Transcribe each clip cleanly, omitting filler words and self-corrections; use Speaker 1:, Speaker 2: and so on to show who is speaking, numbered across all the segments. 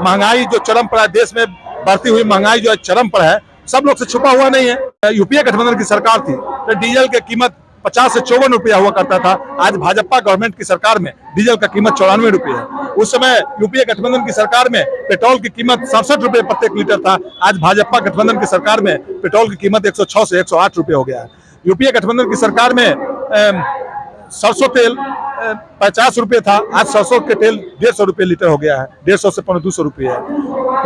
Speaker 1: महंगाई जो चरम पर है, देश में बढ़ती हुई महंगाई जो है चरम पर है, सब लोग से छुपा हुआ नहीं है। यूपीए गठबंधन की सरकार थी तो डीजल की कीमत 50 से 54 रुपया हुआ करता था। आज भाजपा गवर्नमेंट की सरकार में डीजल का कीमत 94 रुपये है। उस समय यूपीए गठबंधन की सरकार में पेट्रोल की कीमत 67 रुपये प्रत्येक लीटर था। आज भाजपा गठबंधन की सरकार में पेट्रोल की कीमत 106 से 108 रुपये हो गया है। यूपीए गठबंधन की सरकार में सरसों तेल 50 रुपये था, आज सरसों के तेल 150 रुपये लीटर हो गया है, 150 से 200 रुपये है।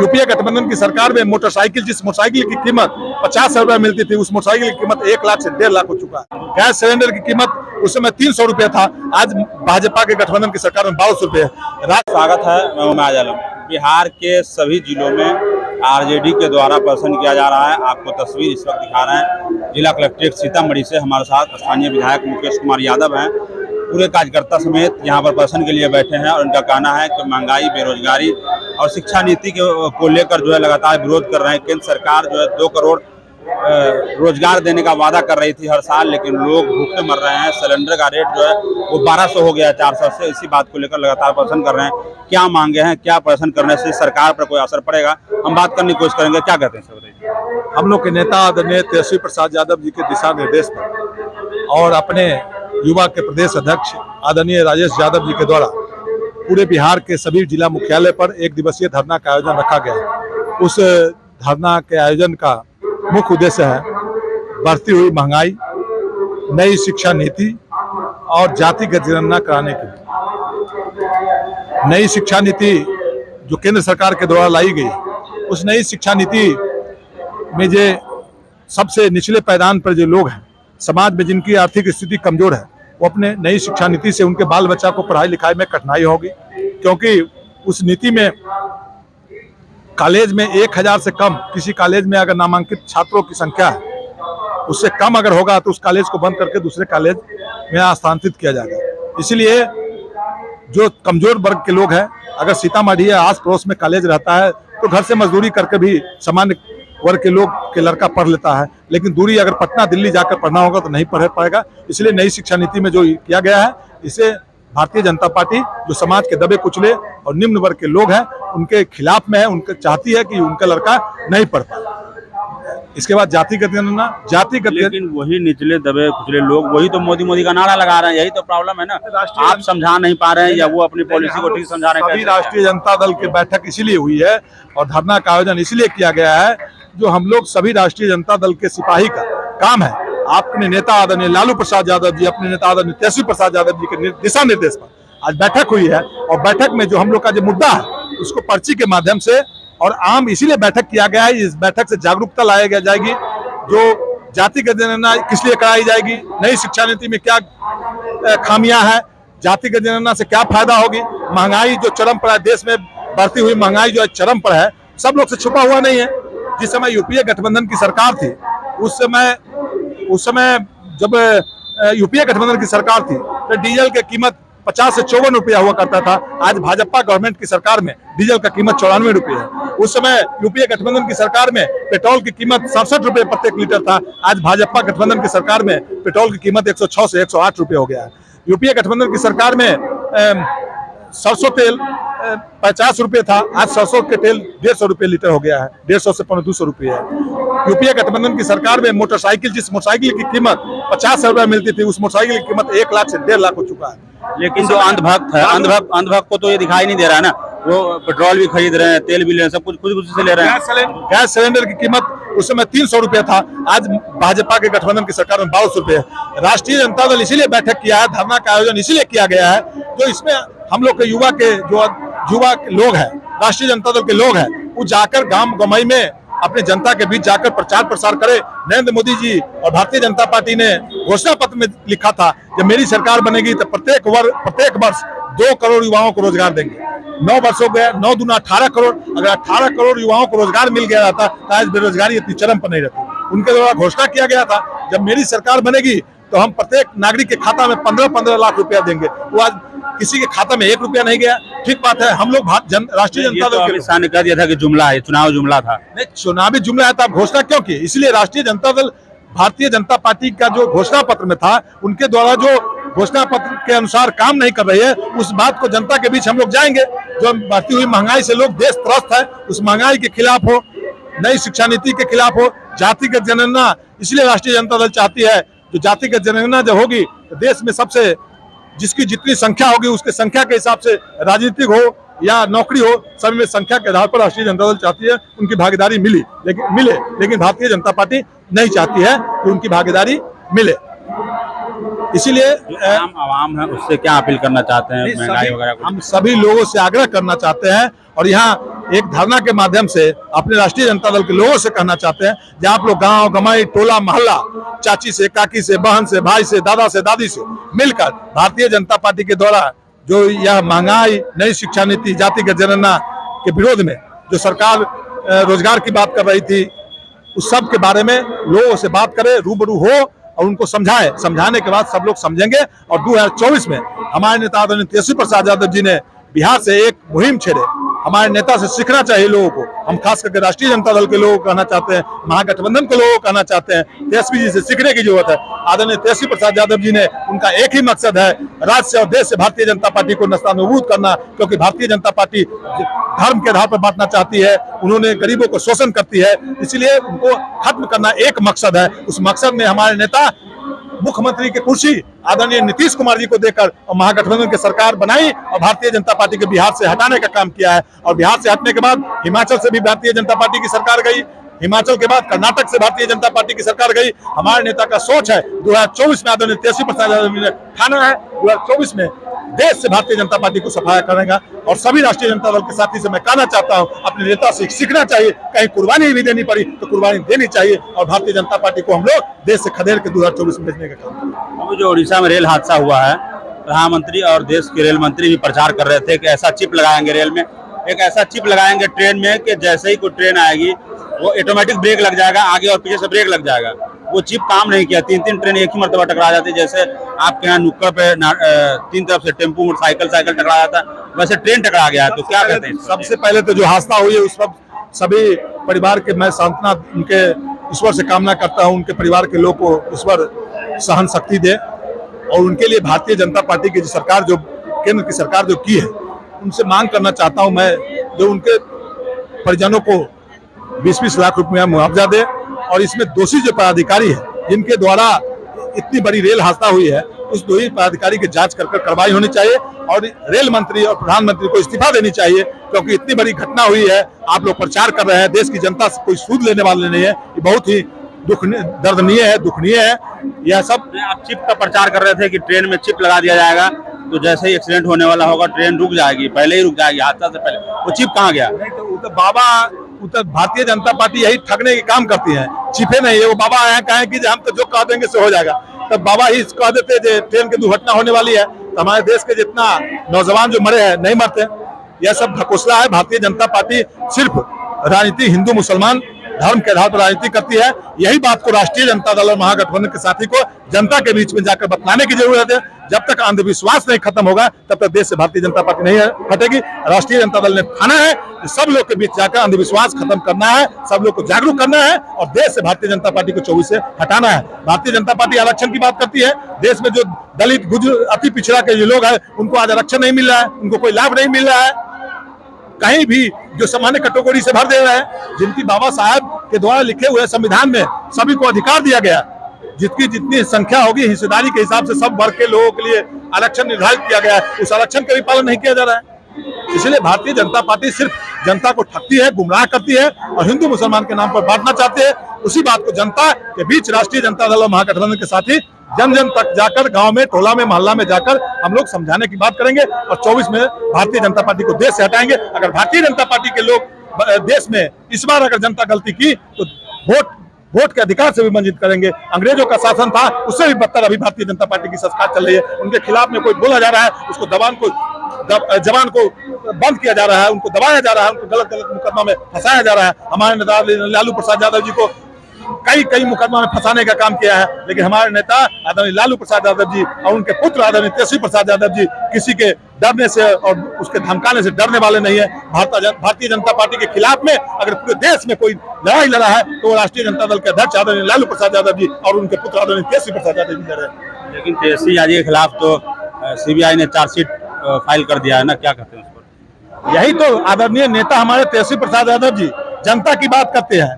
Speaker 1: यूपीए गठबंधन की सरकार में मोटरसाइकिल, जिस मोटरसाइकिल की कीमत 50 रुपये मिलती थी, उस मोटरसाइकिल की कीमत 1 लाख से 1.5 लाख हो चुका है। गैस सिलेंडर की कीमत उस समय 300 रुपये था, आज भाजपा के गठबंधन की सरकार में 1200 रुपये है।
Speaker 2: स्वागत है, मैं उमेश आलम। बिहार के सभी जिलों में आरजेडी के द्वारा प्रदर्शन किया जा रहा है। आपको तस्वीर इस वक्त दिखा रहे हैं। जिला कलेक्ट्रेट सीतामढ़ी से हमारे साथ स्थानीय विधायक मुकेश कुमार यादव हैं। पूरे कार्यकर्ता समेत यहाँ पर प्रदर्शन के लिए बैठे हैं और उनका कहना है कि महंगाई, बेरोजगारी और शिक्षा नीति को लेकर जो है लगातार विरोध कर रहे हैं। केंद्र सरकार जो है 2 करोड़ रोजगार देने का वादा कर रही थी हर साल, लेकिन लोग भूखे मर रहे हैं। सिलेंडर का रेट जो है वो 1200 हो गया, 400 से। इसी बात को लेकर लगातार प्रदर्शन कर रहे हैं। क्या मांगे हैं, क्या प्रदर्शन करने से सरकार पर कोई असर पड़ेगा, हम बात करने की कोशिश करेंगे। क्या कहते हैं सर, बताइए।
Speaker 1: हम लोग के नेता आदरणीय तेजस्वी प्रसाद यादव जी के दिशा निर्देश पर और अपने युवा के प्रदेश अध्यक्ष आदरणीय राजेश यादव जी के द्वारा पूरे बिहार के सभी जिला मुख्यालय पर 1 दिवसीय धरना का आयोजन रखा गया। उस धरना के आयोजन का मुख्य उद्देश्य है बढ़ती हुई महंगाई, नई शिक्षा नीति और जातिगत जनगणना कराने के लिए। नई शिक्षा नीति जो केंद्र सरकार के द्वारा लाई गई, उस नई शिक्षा नीति में जो सबसे निचले पायदान पर जो लोग हैं, समाज में जिनकी आर्थिक स्थिति कमजोर है, वो अपने नई शिक्षा नीति से उनके बाल बच्चा को पढ़ाई लिखाई में कठिनाई होगी। क्योंकि उस नीति में कॉलेज में 1000 से कम, किसी कॉलेज में अगर नामांकित छात्रों की संख्या है उससे कम अगर होगा तो उस कॉलेज को बंद करके दूसरे कॉलेज में स्थानांतरित किया जाएगा। इसलिए जो कमजोर वर्ग के लोग हैं, अगर सीतामढ़ी या आस पड़ोस में कॉलेज रहता है तो घर से मजदूरी करके भी सामान्य वर्ग के लोग के लड़का पढ़ लेता है, लेकिन दूरी अगर पटना दिल्ली जाकर पढ़ना होगा तो नहीं पढ़ पाएगा। इसलिए नई शिक्षा नीति में जो किया गया है, इसे भारतीय जनता पार्टी जो समाज के दबे कुचले और निम्न वर्ग के लोग हैं उनके खिलाफ में है। उनके चाहती है कि उनका लड़का नहीं पढ़ पाए। इसके बाद जातिगत जनगणना,
Speaker 2: लेकिन वही निचले दबे कुचले लोग वही तो मोदी का नारा लगा रहे हैं। यही तो प्रॉब्लम है ना, आप समझा नहीं पा रहे हैं या वो अपनी पॉलिसी को ठीक समझा रहे हैं।
Speaker 1: अभी राष्ट्रीय जनता दल की बैठक इसीलिए हुई है और धरना का आयोजन इसलिए किया गया है, जो हम लोग सभी राष्ट्रीय जनता दल के सिपाही का काम है। अपने नेता आदरणीय लालू प्रसाद यादव जी, अपने नेता आदरणीय तेजस्वी प्रसाद यादव जी के दिशा निर्देश पर आज बैठक हुई है। और बैठक में जो हम लोग का जो मुद्दा है उसको पर्ची के माध्यम से और आम इसीलिए बैठक किया गया है। इस बैठक से जागरूकता लाई जाएगी, जो जातिगत जनगणना किस लिए कराई जाएगी, नई शिक्षा नीति में क्या खामियां हैं, जातिगत जनगणना से क्या फायदा होगी। महंगाई जो चरम पर है, देश में बढ़ती हुई महंगाई जो है चरम पर है, सब लोग से छुपा हुआ नहीं है। जिस समय यूपीए गठबंधन की सरकार थी, उस समय जब यूपीए गठबंधन की सरकार थी तो डीजल की कीमत 50 से 54 रुपया हुआ करता था। आज भाजपा गवर्नमेंट की सरकार में डीजल का कीमत 94 रुपये है। उस समय यूपीए गठबंधन की सरकार में पेट्रोल की कीमत 67 रुपये प्रत्येक लीटर था। आज भाजपा गठबंधन की सरकार में पेट्रोल की कीमत 106 से 108 रुपये हो गया है। यूपीए गठबंधन की सरकार में सरसों तेल 50 रुपये था, आज सरसों के तेल 150 रुपये लीटर हो गया है, 150 से 200 रुपये है। यूपीए गठबंधन की सरकार में मोटरसाइकिल, जिस मोटरसाइकिल की कीमत 50 रुपये मिलती थी, उस मोटरसाइकिल की कीमत 1 लाख से 1.5 लाख हो चुका है।
Speaker 2: लेकिन जो अंधभक्त है, अंधभक्त को तो ये दिखाई नहीं दे रहा है ना, वो पेट्रोल भी खरीद रहे हैं, तेल भी ले रहे हैं, सब कुछ खुद से ले रहे हैं।
Speaker 1: गैस सिलेंडर की कीमत उस समय 300 रुपये था, आज भाजपा के गठबंधन की सरकार में 1200 रुपये है। राष्ट्रीय जनता दल इसीलिए बैठक किया है, धरना का आयोजन इसीलिए किया गया है, जो इसमें हम लोग के युवा लोग हैं, राष्ट्रीय जनता दल के लोग हैं, वो जाकर गांव गमाई में अपने जनता के बीच जाकर प्रचार प्रसार करे। नरेंद्र मोदी जी और भारतीय जनता पार्टी ने घोषणा पत्र में लिखा था, जब मेरी सरकार बनेगी तो प्रत्येक वर्ष 2 करोड़ युवाओं को रोजगार देंगे। 9 वर्ष हो गया, 9 दूना 18 करोड़। अगर 18 करोड़ युवाओं को रोजगार मिल गया रहता तो आज बेरोजगारी इतनी चरम पर नहीं रहती। उनके द्वारा घोषणा किया गया था, जब मेरी सरकार बनेगी तो हम प्रत्येक नागरिक के खाता में 15-15 लाख रुपया देंगे। वो आज किसी के खाता में 1 रुपया नहीं गया। ठीक बात है, हम लोग राष्ट्रीय जनता दल
Speaker 2: अमित शाह ने कह दिया था कि जुमला है, चुनाव जुमला था।
Speaker 1: नहीं, चुनावी जुमला है तो आप घोषणा क्यों की? इसलिए राष्ट्रीय जनता दल, भारतीय जनता पार्टी का जो घोषणा पत्र में था, उनके द्वारा जो घोषणा पत्र के अनुसार काम नहीं कर रही है, उस बात को जनता के बीच हम लोग जाएंगे। जो बढ़ती हुई महंगाई से लोग देश त्रस्त है, उस महंगाई के खिलाफ हो, नई शिक्षा नीति के खिलाफ हो, जातिगत जनगणना, इसलिए राष्ट्रीय जनता दल चाहती है जो जातिगत जनगणना जब होगी तो देश में सबसे जिसकी जितनी संख्या होगी उसके संख्या के हिसाब से राजनीतिक हो या नौकरी हो, सभी में संख्या के आधार पर राष्ट्रीय जनता दल चाहती है उनकी भागीदारी मिले, लेकिन भारतीय जनता पार्टी नहीं चाहती है कि उनकी भागीदारी मिले। इसीलिए
Speaker 2: आम आवाम है उससे क्या अपील करना चाहते हैं? महंगाई वगैरह
Speaker 1: हम सभी लोगों से आग्रह करना चाहते हैं और यहाँ एक धरना के माध्यम से अपने राष्ट्रीय जनता दल के लोगों से कहना चाहते हैं जहाँ आप लोग गांव गमाई टोला मोहल्ला चाची से काकी से बहन से भाई से दादा से दादी से मिलकर भारतीय जनता पार्टी के द्वारा जो यह महंगाई, नई शिक्षा नीति, जातिगत जनगणना के विरोध में जो सरकार रोजगार की बात कर रही थी, उस सब के बारे में लोगों से बात करें, रूबरू हो और उनको समझाएं। समझाने के बाद सब लोग समझेंगे। और 2024 में हमारे नेता आदरणीय तेजस्वी प्रसाद यादव जी ने बिहार से एक मुहिम छेड़े। हमारे नेता से सीखना चाहिए लोगों को। हम खास करके राष्ट्रीय जनता दल के लोगों को कहना चाहते हैं, महागठबंधन के लोगों को कहना चाहते हैं, तेजस्वी जी से सीखने की जरूरत है। आदरणीय तेजस्वी प्रसाद यादव जी ने, उनका एक ही मकसद है, राज्य से और देश से भारतीय जनता पार्टी को नस्तानुबूत करना, क्योंकि भारतीय जनता पार्टी धर्म के आधार पर बांटना चाहती है, उन्होंने गरीबों को शोषण करती है, इसलिए उनको खत्म करना एक मकसद है। उस मकसद में हमारे नेता मुख्यमंत्री की कुर्सी आदरणीय नीतीश कुमार जी को देकर और महागठबंधन की सरकार बनाई और भारतीय जनता पार्टी के बिहार से हटाने का काम किया है। और बिहार से हटने के बाद हिमाचल से भी भारतीय जनता पार्टी की सरकार गई, हिमाचल के बाद कर्नाटक से भारतीय जनता पार्टी की सरकार गई। हमारे नेता का सोच है 2024 में आदरणीय तेजस्वी प्रसाद यादव जी ने ठाना है 2024 में देश से भारतीय जनता पार्टी को सफाया करेगा। और सभी राष्ट्रीय जनता दल के साथी से मैं कहना चाहता हूं, अपने नेता से सीखना चाहिए। कहीं कुर्बानी भी देनी पड़ी तो कुर्बानी देनी चाहिए और भारतीय जनता पार्टी को हम लोग देश से खदेड़ के 2024 में भेजने का काम करेंगे।
Speaker 2: अभी जो उड़ीसा में रेल हादसा हुआ है, प्रधानमंत्री और देश के रेल मंत्री भी प्रचार कर रहे थे कि ऐसा चिप लगाएंगे रेल में, एक ऐसा चिप लगाएंगे ट्रेन में कि जैसे ही कोई ट्रेन आएगी वो ऑटोमेटिक ब्रेक लग जाएगा, आगे और पीछे से ब्रेक लग जाएगा। वो चिप काम नहीं किया, 3 ट्रेन एक ही मरतबा टकरा जाती है। जैसे आपके यहाँ नुक्कड़ पे 3 तरफ से टेम्पो मोटरसाइकिल टकरा जाता है, वैसे ट्रेन टकरा गया है। तो क्या कहते हैं?
Speaker 1: सबसे पहले तो जो हादसा हुई है उस वक्त सभी परिवार के मैं सांत्वना उनके ईश्वर से कामना करता हूँ, उनके परिवार के लोग को ईश्वर सहन शक्ति दे। और उनके लिए भारतीय जनता पार्टी की सरकार जो केंद्र की सरकार जो की है, उनसे मांग करना चाहता हूँ मैं, जो उनके परिजनों को 20-20 लाख रुपया मुआवजा दे। और इसमें दोषी जो पदाधिकारी है जिनके द्वारा इतनी बड़ी रेल हादसा हुई है, उस दोषी पदाधिकारी की जांच कर कार्रवाई होनी चाहिए और रेल मंत्री और प्रधानमंत्री को इस्तीफा देनी चाहिए, क्योंकि इतनी बड़ी घटना हुई है। आप लोग प्रचार कर रहे हैं, देश की जनता से कोई सूद लेने वाले नहीं है, ये बहुत ही दर्दनीय है, दुखनीय है। यह सब
Speaker 2: आप चिप का प्रचार कर रहे थे कि ट्रेन में चिप लगा दिया जाएगा तो जैसे ही एक्सीडेंट होने वाला होगा ट्रेन रुक जाएगी, पहले ही रुक जाएगी हादसा से पहले। वो चिप कहाँ गया?
Speaker 1: नहीं तो बाबा उत्तर भारतीय जनता पार्टी यही ठगने के काम करती है, चिपे नहीं है। वो बाबा आए कहें कि हम तो जो कह देंगे से हो जाएगा, तब बाबा ही कह देते जो ट्रेन की दुर्घटना होने वाली है तो हमारे देश के जितना नौजवान जो मरे हैं नहीं मरते। यह सब ढकोसला है। भारतीय जनता पार्टी सिर्फ राजनीति हिंदू मुसलमान धर्म के आधार पर राजनीति करती है। यही बात को राष्ट्रीय जनता दल और महागठबंधन के साथी को जनता के बीच में जाकर बतलाने की जरूरत है। जब तक अंधविश्वास नहीं खत्म होगा तब तक देश से भारतीय जनता पार्टी नहीं हटेगी। राष्ट्रीय जनता दल ने ठाना है कि सब लोग के बीच जाकर अंधविश्वास खत्म करना है, सब लोग को जागरूक करना है और देश से भारतीय जनता पार्टी को 24 से हटाना है। भारतीय जनता पार्टी आरक्षण की बात करती है, देश में जो दलित गुजर अति पिछड़ा के जो लोग हैं उनको आज आरक्षण नहीं मिल रहा है, उनको कोई लाभ नहीं मिल रहा है। कहीं भी जो सामान्य कैटेगरी से भर दे रहे हैं, जिनकी बाबा साहब के द्वारा लिखे हुए संविधान में सभी को अधिकार दिया गया, जितनी जितनी संख्या होगी हिस्सेदारी के हिसाब से सब वर्ग के लोगों के लिए आरक्षण निर्धारित किया गया है, उस आरक्षण का भी पालन नहीं किया जा रहा है। इसलिए भारतीय जनता पार्टी सिर्फ जनता को ठगती है, गुमराह करती है और हिंदू मुसलमान के नाम पर बांटना चाहती है। उसी बात को जनता के बीच राष्ट्रीय जनता दल और महागठबंधन के साथी जन जन तक जाकर, गांव में टोला में मोहल्ला में जाकर हम लोग समझाने की बात करेंगे और 24 में भारतीय जनता पार्टी को देश से हटाएंगे। अगर भारतीय जनता पार्टी के लोग देश में इस बार अगर जनता गलती की तो वोट के अधिकार से भी वंचित करेंगे। अंग्रेजों का शासन था, उससे भी बदतर अभी भारतीय जनता पार्टी की सरकार चल रही है। उनके खिलाफ में कोई बोला जा रहा है, उसको जबान को बंद किया जा रहा है, उनको दबाया जा रहा है, उनको गलत मुकदमा में फंसाया जा रहा है। हमारे नेता लालू प्रसाद यादव जी को कई मुकदमा में फंसाने का काम किया है, लेकिन हमारे नेता आदरणीय लालू प्रसाद यादव जी और उनके पुत्र आदरणीय तेजस्वी प्रसाद यादव जी किसी के डरने से और उसके धमकाने से डरने वाले नहीं है। भारतीय जनता पार्टी के खिलाफ में अगर पूरे देश में कोई लड़ाई लड़ा है तो राष्ट्रीय जनता दल के अध्यक्ष आदरणीय लालू प्रसाद यादव जी और उनके पुत्र आदरणीय तेजस्वी प्रसाद यादव जी लड़ रहे हैं।
Speaker 2: लेकिन तेजस्वी यादव के खिलाफ तो सीबीआई ने चार्जशीट फाइल कर दिया है ना, क्या कहते हैं उस पर?
Speaker 1: यही तो आदरणीय नेता हमारे तेजस्वी प्रसाद यादव जी जनता की बात करते हैं।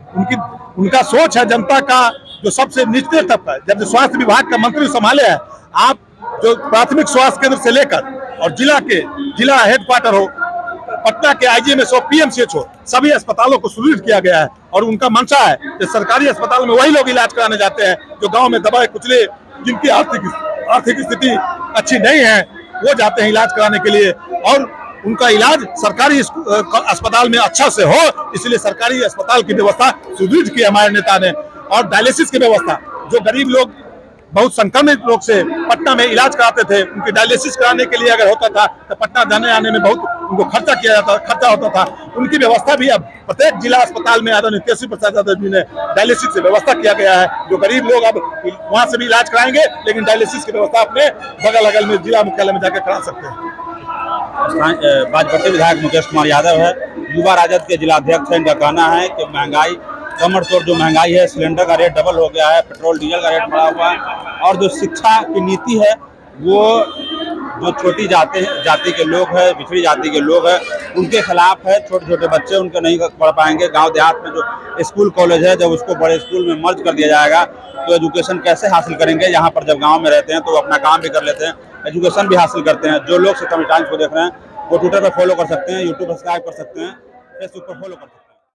Speaker 1: उनका सोच है जनता का जो सबसे निचले तबका है। जब स्वास्थ्य विभाग का मंत्री संभाले हैं आप, जो प्राथमिक स्वास्थ्य केंद्र से लेकर और जिला हेडक्वार्टर हो, पटना के आईजीएमएस हो, पीएमसीएच हो, सभी अस्पतालों को सुदृढ़ किया गया है। और उनका मंशा है कि सरकारी अस्पताल में वही लोग इलाज कराने जाते हैं जो गांव में दबाए कुचले, जिनकी आर्थिक स्थिति अच्छी नहीं है, वो जाते हैं इलाज कराने के लिए। और उनका इलाज सरकारी अस्पताल में अच्छा से हो, इसलिए सरकारी अस्पताल की व्यवस्था सुदृढ़ की हमारे नेता ने। और डायलिसिस की व्यवस्था, जो गरीब लोग, बहुत संक्रमित लोग से पटना में इलाज कराते थे, उनकी डायलिसिस कराने के लिए अगर होता था तो पटना जाने आने में बहुत उनको खर्चा होता था। उनकी व्यवस्था भी अब प्रत्येक जिला अस्पताल में आदरणीय तेजस्वी प्रसाद यादव जी ने डायलिसिस की व्यवस्था किया गया है। जो गरीब लोग अब वहां से भी इलाज कराएंगे, लेकिन डायलिसिस की व्यवस्था अपने बगल में जिला मुख्यालय में जाकर करा सकते हैं।
Speaker 2: बाजपट्टी विधायक मुकेश कुमार यादव है, युवा राजद के जिलाध्यक्ष हैं। इनका कहना है कि महंगाई कमर तोड़ जो महंगाई है, सिलेंडर का रेट डबल हो गया है, पेट्रोल डीजल का रेट बढ़ा हुआ है, और जो शिक्षा की नीति है वो जो छोटी जाति के लोग हैं, पिछड़ी जाति के लोग हैं, उनके खिलाफ है। छोटे छोटे बच्चे उनके नहीं पढ़ पाएंगे। गांव देहात में जो स्कूल कॉलेज है, जब उसको बड़े स्कूल में मर्ज कर दिया जाएगा तो एजुकेशन कैसे हासिल करेंगे? यहाँ पर जब गाँव में रहते हैं तो वो अपना काम भी कर लेते हैं, एजुकेशन भी हासिल करते हैं। जो लोग सीतामढ़ी टाइम्स को देख रहे हैं वो ट्विटर पर फॉलो कर सकते हैं, यूट्यूब सब्सक्राइब कर सकते हैं, फेसबुक पर फॉलो कर सकते हैं।